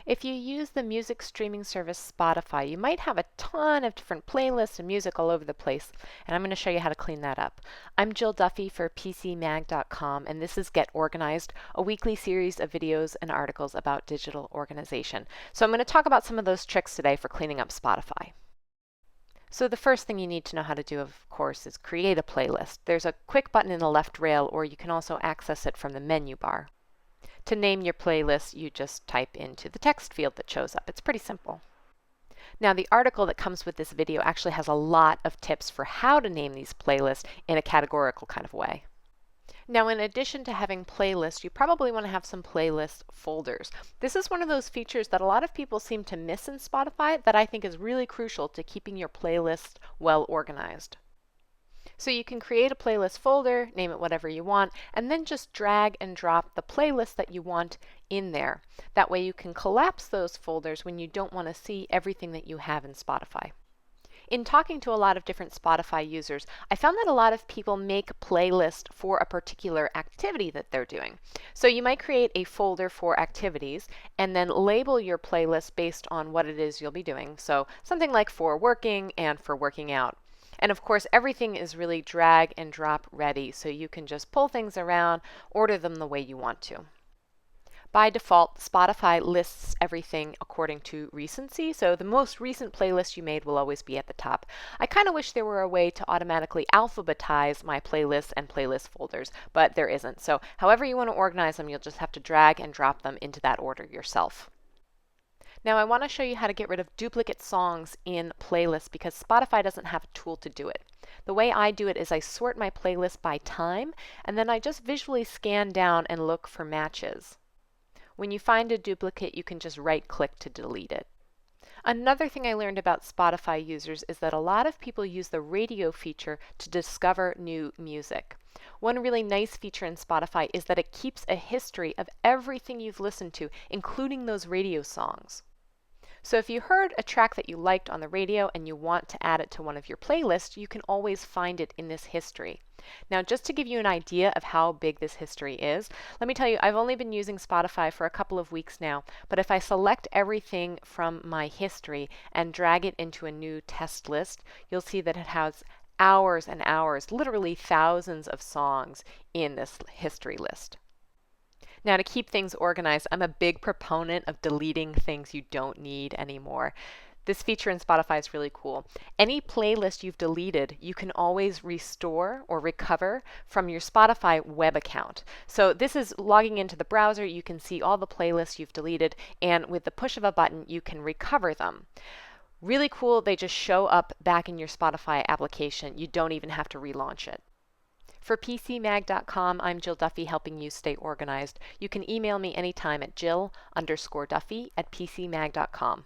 If you use the music streaming service Spotify, you might have a ton of different playlists and music all over the place, and I'm going to show you how to clean that up. I'm Jill Duffy for PCMag.com, and this is Get Organized, a weekly series of videos and articles about digital organization. So I'm going to talk about some of those tricks today for cleaning up Spotify. So the first thing you need to know how to do, of course, is create a playlist. There's a quick button in the left rail, or you can also access it from the menu bar. To name your playlist, you just type into the text field that shows up. It's pretty simple. Now, the article that comes with this video actually has a lot of tips for how to name these playlists in a categorical kind of way. Now, in addition to having playlists, you probably want to have some playlist folders. This is one of those features that a lot of people seem to miss in Spotify that I think is really crucial to keeping your playlist well organized. So you can create a playlist folder, name it whatever you want, and then just drag and drop the playlist that you want in there. That way you can collapse those folders when you don't want to see everything that you have in Spotify. In talking to a lot of different Spotify users, I found that a lot of people make playlists for a particular activity that they're doing. So you might create a folder for activities and then label your playlist based on what it is you'll be doing. So something like for working and for working out. And of course, everything is really drag and drop ready, so you can just pull things around, order them the way you want to. By default, Spotify lists everything according to recency, so the most recent playlist you made will always be at the top. I kind of wish there were a way to automatically alphabetize my playlists and playlist folders, but there isn't. So however you want to organize them, you'll just have to drag and drop them into that order yourself. Now I want to show you how to get rid of duplicate songs in playlists because Spotify doesn't have a tool to do it. The way I do it is I sort my playlist by time and then I just visually scan down and look for matches. When you find a duplicate, you can just right-click to delete it. Another thing I learned about Spotify users is that a lot of people use the radio feature to discover new music. One really nice feature in Spotify is that it keeps a history of everything you've listened to, including those radio songs. So if you heard a track that you liked on the radio and you want to add it to one of your playlists, you can always find it in this history. Now, just to give you an idea of how big this history is, let me tell you, I've only been using Spotify for a couple of weeks now, but if I select everything from my history and drag it into a new test list, you'll see that it has hours and hours, literally thousands of songs in this history list. Now, to keep things organized, I'm a big proponent of deleting things you don't need anymore. This feature in Spotify is really cool. Any playlist you've deleted, you can always restore or recover from your Spotify web account. So this is logging into the browser, you can see all the playlists you've deleted, and with the push of a button, you can recover them. Really cool, they just show up back in your Spotify application. You don't even have to relaunch it. For PCMag.com, I'm Jill Duffy helping you stay organized. You can email me anytime at jill_duffy@PCMag.com.